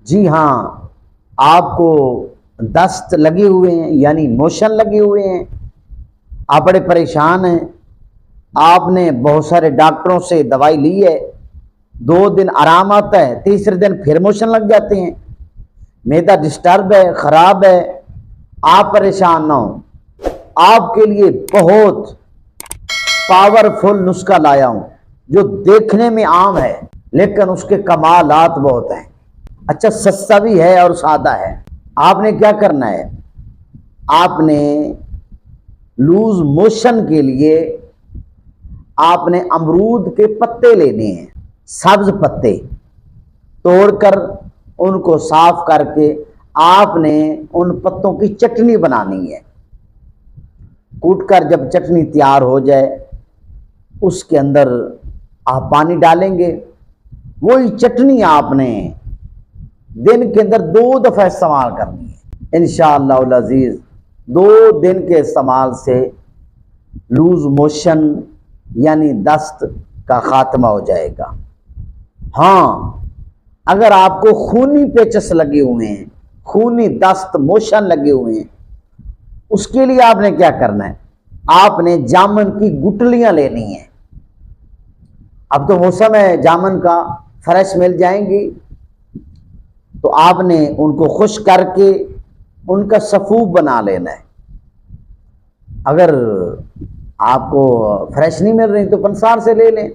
جی ہاں، آپ کو دست لگے ہوئے ہیں یعنی موشن لگے ہوئے ہیں، آپ بڑے پریشان ہیں، آپ نے بہت سارے ڈاکٹروں سے دوائی لی ہے، 2 دن آرام آتا ہے، تیسرے دن پھر موشن لگ جاتے ہیں، معدہ ڈسٹرب ہے، خراب ہے، آپ پریشان نہ ہوں۔ آپ کے لیے بہت پاورفل نسخہ لایا ہوں جو دیکھنے میں عام ہے لیکن اس کے کمالات بہت ہیں۔ اچھا، سستا بھی ہے اور سادہ ہے۔ آپ نے کیا کرنا ہے، آپ نے لوز موشن کے لیے آپ نے امرود کے پتے لینے ہیں، سبز پتے توڑ کر ان کو صاف کر کے آپ نے ان پتوں کی چٹنی بنانی ہے۔ کوٹ کر جب چٹنی تیار ہو جائے اس کے اندر آپ پانی ڈالیں گے، وہی چٹنی آپ نے دن کے اندر 2 دفعہ استعمال کرنی ہے انشاءاللہ العزیز۔ 2 دن کے استعمال سے لوز موشن یعنی دست کا خاتمہ ہو جائے گا۔ ہاں، اگر آپ کو خونی پیچس لگے ہوئے ہیں، خونی دست موشن لگے ہوئے ہیں، اس کے لیے آپ نے کیا کرنا ہے، آپ نے جامن کی گٹلیاں لینی ہیں۔ اب تو موسم ہے جامن کا، فریش مل جائیں گی، تو آپ نے ان کو خشک کر کے ان کا سفوف بنا لینا ہے۔ اگر آپ کو فریش نہیں مل رہی تو پنسار سے لے لیں،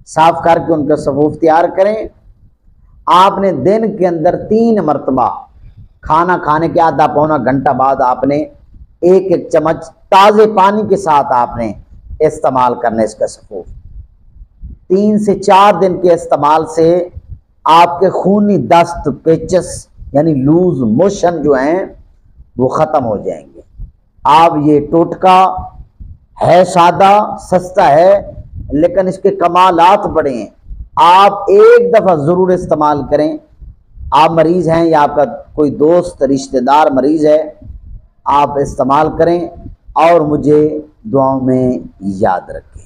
صاف کر کے ان کا سفوف تیار کریں۔ آپ نے دن کے اندر 3 مرتبہ کھانا کھانے کے آدھا پونا گھنٹہ بعد آپ نے 1 چمچ تازے پانی کے ساتھ آپ نے استعمال کرنا ہے اس کا سفوف۔ 3 سے 4 دن کے استعمال سے آپ کے خونی دست پیچس یعنی لوز موشن جو ہیں وہ ختم ہو جائیں گے۔ آپ یہ ٹوٹکا ہے سادہ، سستا ہے لیکن اس کے کمالات بڑے ہیں، آپ ایک دفعہ ضرور استعمال کریں۔ آپ مریض ہیں یا آپ کا کوئی دوست رشتہ دار مریض ہے، آپ استعمال کریں اور مجھے دعاؤں میں یاد رکھیں۔